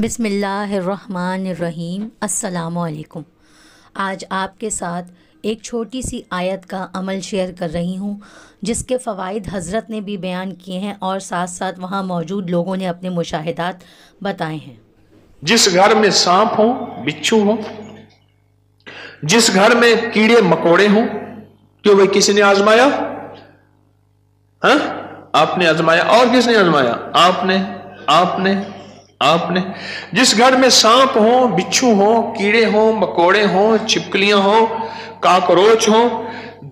بسم اللہ الرحمن الرحیم۔ السلام علیکم۔ آج آپ کے ساتھ ایک چھوٹی سی آیت کا عمل شیئر کر رہی ہوں جس کے فوائد حضرت نے بھی بیان کیے ہیں اور ساتھ ساتھ وہاں موجود لوگوں نے اپنے مشاہدات بتائے ہیں۔ جس گھر میں سانپ ہو، بچھو ہو، جس گھر میں کیڑے مکوڑے ہوں، کیوں بھائی کسی نے آزمایا؟ ہاں، آپ نے آزمایا۔ اور کس نے آزمایا؟ آپ نے جس گھر میں سانپ ہوں، بچھو ہوں، کیڑے ہوں، مکوڑے ہوں، چھپکلیاں ہوں، کاکروچ ہوں،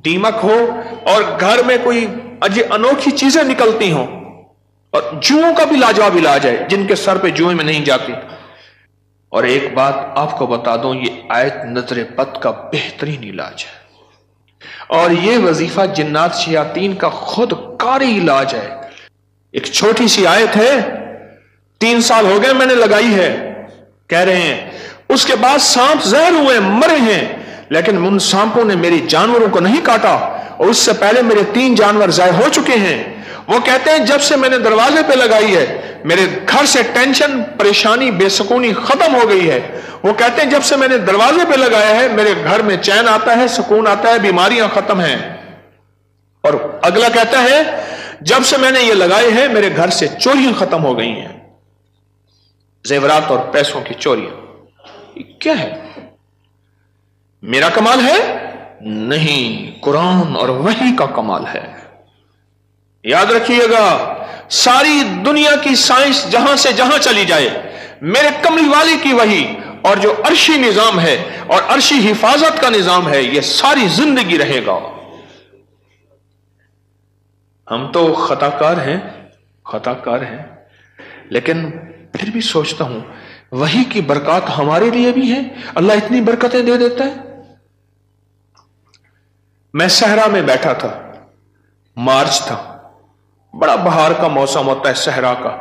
دیمک ہو، اور گھر میں کوئی انوکھی چیزیں نکلتی ہوں، اور جوؤں کا بھی لاجواب علاج ہے جن کے سر پہ جوئیں میں نہیں جاتی۔ اور ایک بات آپ کو بتا دوں، یہ آیت نظر بد کا بہترین علاج ہے، اور یہ وظیفہ جنات شیاطین کا خود کاری علاج ہے۔ ایک چھوٹی سی آیت ہے، 3 سال ہو گئے میں نے لگائی ہے، کہہ رہے ہیں اس کے بعد سانپ زہر ہوئے، مرے ہیں، لیکن ان سانپوں نے میری جانوروں کو نہیں کاٹا، اور اس سے پہلے میرے 3 جانور ضائع ہو چکے ہیں۔ وہ کہتے ہیں جب سے میں نے دروازے پہ لگائی ہے میرے گھر سے ٹینشن، پریشانی، بے سکونی ختم ہو گئی ہے۔ وہ کہتے ہیں جب سے میں نے دروازے پہ لگایا ہے میرے گھر میں چین آتا ہے، سکون آتا ہے، بیماریاں ختم ہیں۔ اور اگلا کہتا ہے جب سے میں نے یہ لگائے ہیں میرے گھر سے چوریاں ختم ہو گئی ہیں، زیورات اور پیسوں کی چوریاں۔ یہ کیا ہے؟ میرا کمال ہے؟ نہیں، قرآن اور وحی کا کمال ہے۔ یاد رکھیے گا، ساری دنیا کی سائنس جہاں سے جہاں چلی جائے، میرے کملی والی کی وحی اور جو عرشی نظام ہے اور عرشی حفاظت کا نظام ہے، یہ ساری زندگی رہے گا۔ ہم تو خطا کار ہیں، لیکن پھر بھی سوچتا ہوں وحی کی برکات ہمارے لیے بھی ہیں۔ اللہ اتنی برکتیں دے دیتا ہے۔ میں صحرا میں بیٹھا تھا، مارچ تھا، بڑا بہار کا موسم ہوتا ہے صحرا کا،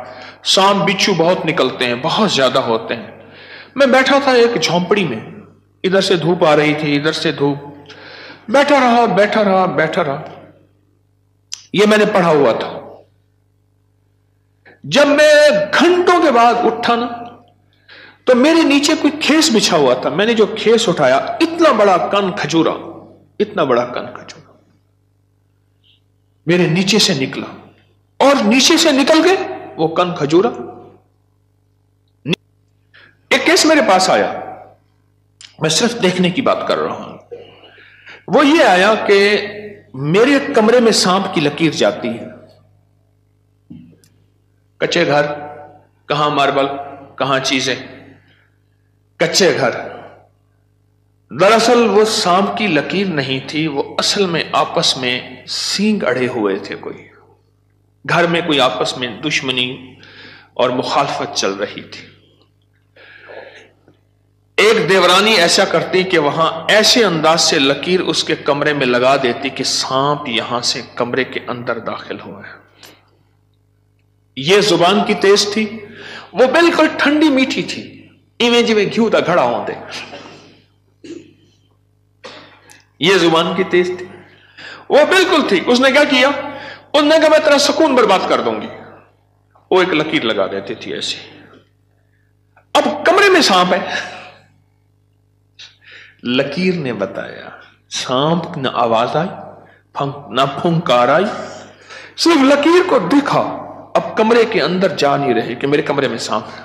سانپ بچھو بہت نکلتے ہیں، بہت زیادہ ہوتے ہیں۔ میں بیٹھا تھا ایک جھونپڑی میں، ادھر سے دھوپ آ رہی تھی، ادھر سے دھوپ، بیٹھا رہا۔ یہ میں نے پڑھا ہوا تھا۔ جب میں گھنٹوں کے بعد اٹھا نا تو میرے نیچے کوئی کھیس بچھا ہوا تھا۔ میں نے جو کھیس اٹھایا، اتنا بڑا کن کھجورا میرے نیچے سے نکلا، اور نیچے سے نکل گئے وہ کن کھجورا۔ ایک کیس میرے پاس آیا، میں صرف دیکھنے کی بات کر رہا ہوں۔ وہ یہ آیا کہ میرے کمرے میں سانپ کی لکیر جاتی ہے۔ کچے گھر، کہاں ماربل، کہاں چیزیں، کچے گھر۔ دراصل وہ سانپ کی لکیر نہیں تھی، وہ اصل میں آپس میں سینگ اڑے ہوئے تھے۔ کوئی گھر میں کوئی آپس میں دشمنی اور مخالفت چل رہی تھی۔ ایک دیورانی ایسا کرتی کہ وہاں ایسے انداز سے لکیر اس کے کمرے میں لگا دیتی کہ سانپ یہاں سے کمرے کے اندر داخل ہوا ہے۔ یہ زبان کی تیز تھی، وہ بالکل ٹھنڈی میٹھی تھی، ایویں جی میں گھیو دا گھڑا ہوں دے۔ یہ زبان کی تیز تھی، وہ بالکل تھی۔ اس نے کیا کیا؟ اس نے کہا میں تیرا سکون برباد کر دوں گی۔ وہ ایک لکیر لگا دیتی تھی ایسی۔ اب کمرے میں سانپ ہے، لکیر نے بتایا، سانپ نہ آواز آئی نہ پھنکار آئی، صرف لکیر کو دیکھا۔ اب کمرے کے اندر جا نہیں رہے کہ میرے کمرے میں سانپ ہے۔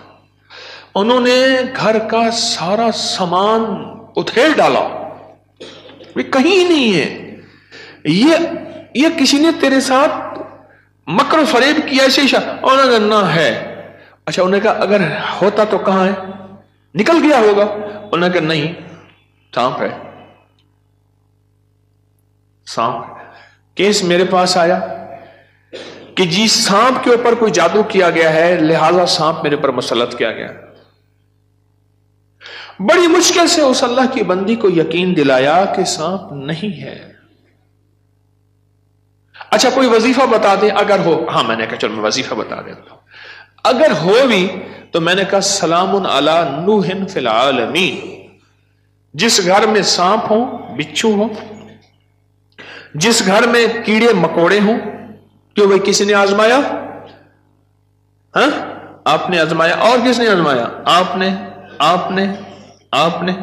انہوں نے گھر کا سارا سامان ادھیڑ ڈالا، وہ کہیں نہیں ہے۔ یہ کسی نے تیرے ساتھ مکر و فریب کیا ایسے ہی؟ انہوں نے نہ ہے۔ اچھا، انہوں نے کہا اگر ہوتا تو کہاں ہے؟ نکل گیا ہوگا۔ انہوں نے کہا نہیں، سانپ ہے، سانپ۔ کیس میرے پاس آیا کہ جی سانپ کے اوپر کوئی جادو کیا گیا ہے، لہذا سانپ میرے پر مسلط کیا گیا۔ بڑی مشکل سے اس اللہ کی بندی کو یقین دلایا کہ سانپ نہیں ہے۔ اچھا کوئی وظیفہ بتا دے اگر ہو۔ ہاں، میں نے کہا چلو میں وظیفہ بتا دیتا ہوں۔ اگر ہو بھی تو میں نے کہا سلام علی نوح فی العالمین۔ جس گھر میں سانپ ہوں، بچھو ہوں، جس گھر میں کیڑے مکوڑے ہوں، کیوں بھائی کسی نے آزمایا؟ ہاں، آپ نے آزمایا. اور کس نے آزمایا؟ آپ نے.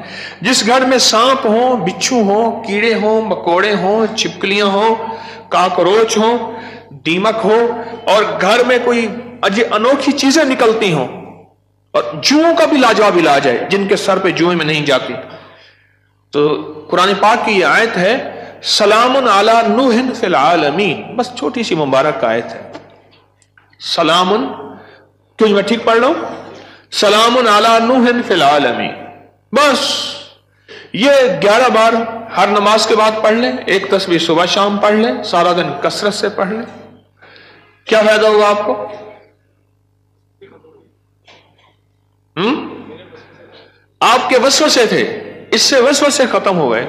جس گھر میں سانپ ہوں، بچھو ہوں، کیڑے ہوں، مکوڑے ہوں، چھپکلیاں ہوں، کاکروچ ہوں، دیمک ہو، اور گھر میں کوئی انوکھی چیزیں نکلتی ہوں، اور جوؤں کا بھی لاجواب علاج ہے جن کے سر پہ جوئیں میں نہیں جاتی. تو قرآن پاک کی یہ آیت ہے سلام علی نوح فی العالمین. بس چھوٹی سی مبارک آیت ہے. سلام، کیوں میں ٹھیک پڑھ لوں؟ سلام علی نوح فی العالمین. بس یہ 11 بار ہر نماز کے بعد پڑھ لیں. ایک تسبیح صبح شام پڑھ لیں، سارا دن کثرت سے پڑھ لیں. کیا فائدہ ہوگا آپ کو؟ آپ کے وسوسے تھے، اس سے وسوسے ختم ہو گئے.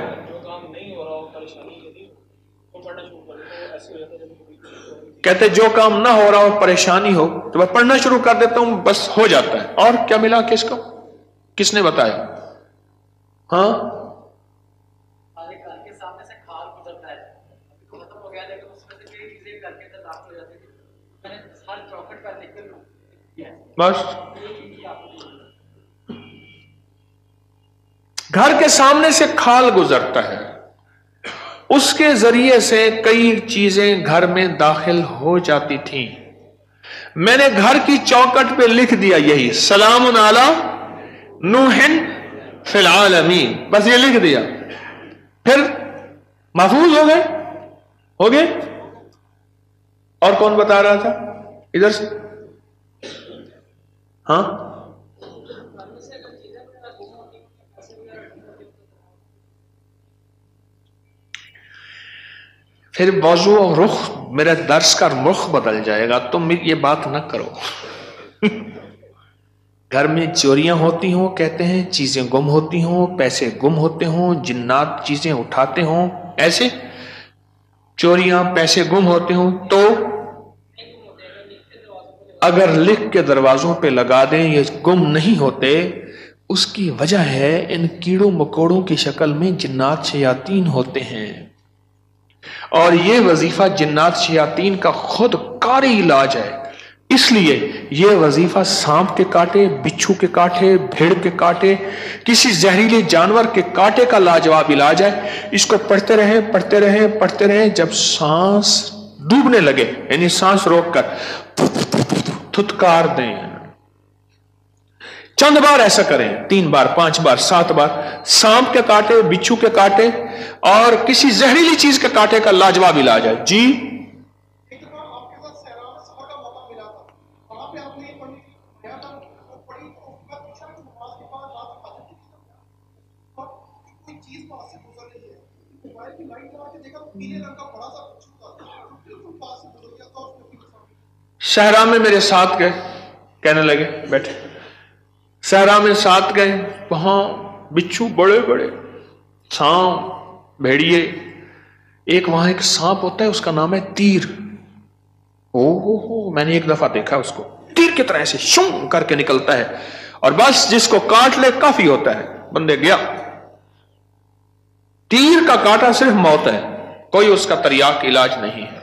کہتے جو کام نہ ہو رہا ہو، پریشانی ہو، تو میں پڑھنا شروع کر دیتا ہوں، بس ہو جاتا ہے. اور کیا ملا کس کو؟ کس نے بتایا؟ ہاں بس گھر کے سامنے سے کھال گزرتا ہے، اس کے ذریعے سے کئی چیزیں گھر میں داخل ہو جاتی تھیں. میں نے گھر کی چوکٹ پہ لکھ دیا یہی سلام علی نوح فی العالمین. بس یہ لکھ دیا، پھر محفوظ ہو گئے. اور کون بتا رہا تھا ادھر سے؟ ہاں پھر موضوع اور رخ، میرے درس کا رخ بدل جائے گا. تم یہ بات نہ کرو. گھر میں چوریاں ہوتی ہوں، کہتے ہیں چیزیں گم ہوتی ہوں، پیسے گم ہوتے ہوں، جنات چیزیں اٹھاتے ہوں، ایسے چوریاں پیسے گم ہوتے ہوں، تو اگر لکھ کے دروازوں پہ لگا دیں یہ گم نہیں ہوتے. اس کی وجہ ہے ان کیڑوں مکوڑوں کی شکل میں جنات شیاطین ہوتے ہیں، اور یہ وظیفہ جنات شیاطین کا خود کاری علاج ہے. اس لیے یہ وظیفہ سانپ کے کاٹے، بچھو کے کاٹے، بھیڑ کے کاٹے، کسی زہریلے جانور کے کاٹے کا لاجواب علاج ہے. اس کو پڑھتے رہیں، جب سانس ڈوبنے لگے، یعنی سانس روک کر تھتکار دیں. چند بار ایسا کریں، 3 بار، 5 بار، 7 بار. سانپ کے کاٹے، بچھو کے کاٹے اور کسی زہریلی چیز کے کاٹے کا لاجواب علاج ہے. جی صحرا میں میرے ساتھ گئے، کہنے لگے بیٹھے، صحرا میں ساتھ گئے، وہاں بچھو بڑے بڑے، سانپ، بھیڑیے. وہاں ایک سانپ ہوتا ہے، اس کا نام ہے تیر. میں نے ایک دفعہ دیکھا اس کو، تیر کی طرح ایسے شم کر کے نکلتا ہے، اور بس جس کو کاٹ لے کافی ہوتا ہے، بندے گیا. تیر کا کاٹا صرف موت ہے، کوئی اس کا تریاق علاج نہیں ہے.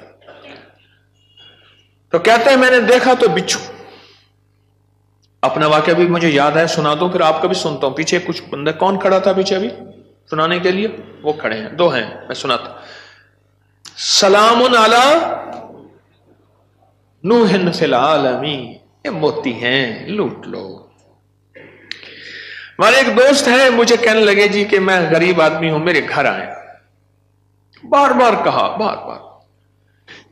تو کہتے ہیں میں نے دیکھا تو بچھو. اپنا واقعہ بھی مجھے یاد ہے، سنا دوں پھر آپ کا بھی سنتا ہوں. پیچھے کچھ بندے، کون کھڑا تھا پیچھے ابھی سنانے کے لیے؟ وہ کھڑے ہیں، 2 ہیں، میں سناتا. سلام علی نوح فی العالمین. یہ موتی ہیں، لوٹ لو. ہمارے ایک دوست ہیں، مجھے کہنے لگے جی کہ میں غریب آدمی ہوں، میرے گھر آئے. بار بار کہا، بار بار.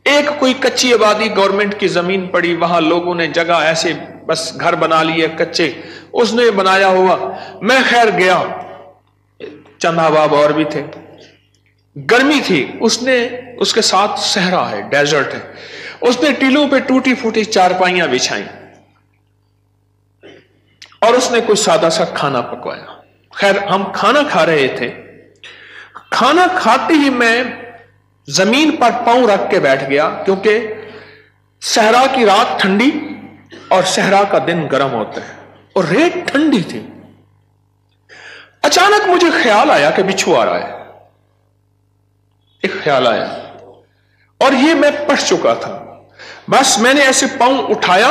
ایک کوئی کچی آبادی گورنمنٹ کی زمین پڑی، وہاں لوگوں نے جگہ ایسے بس گھر بنا لیے کچے، اس نے بنایا ہوا. میں خیر گیا، چند احباب اور بھی تھے، گرمی تھی. اس کے ساتھ صحرا ہے، ڈیزرٹ ہے. اس نے ٹیلوں پہ ٹوٹی پھوٹی چارپائیاں بچھائیں، اور اس نے کوئی سادہ سا کھانا پکوایا. خیر ہم کھانا کھا رہے تھے. کھانا کھاتے ہی میں زمین پر پاؤں رکھ کے بیٹھ گیا، کیونکہ صحرا کی رات ٹھنڈی اور صحرا کا دن گرم ہوتا ہے، اور ریت ٹھنڈی تھی. اچانک مجھے خیال آیا کہ بچھو آ رہا ہے. ایک خیال آیا، اور یہ میں پڑھ چکا تھا. بس میں نے ایسے پاؤں اٹھایا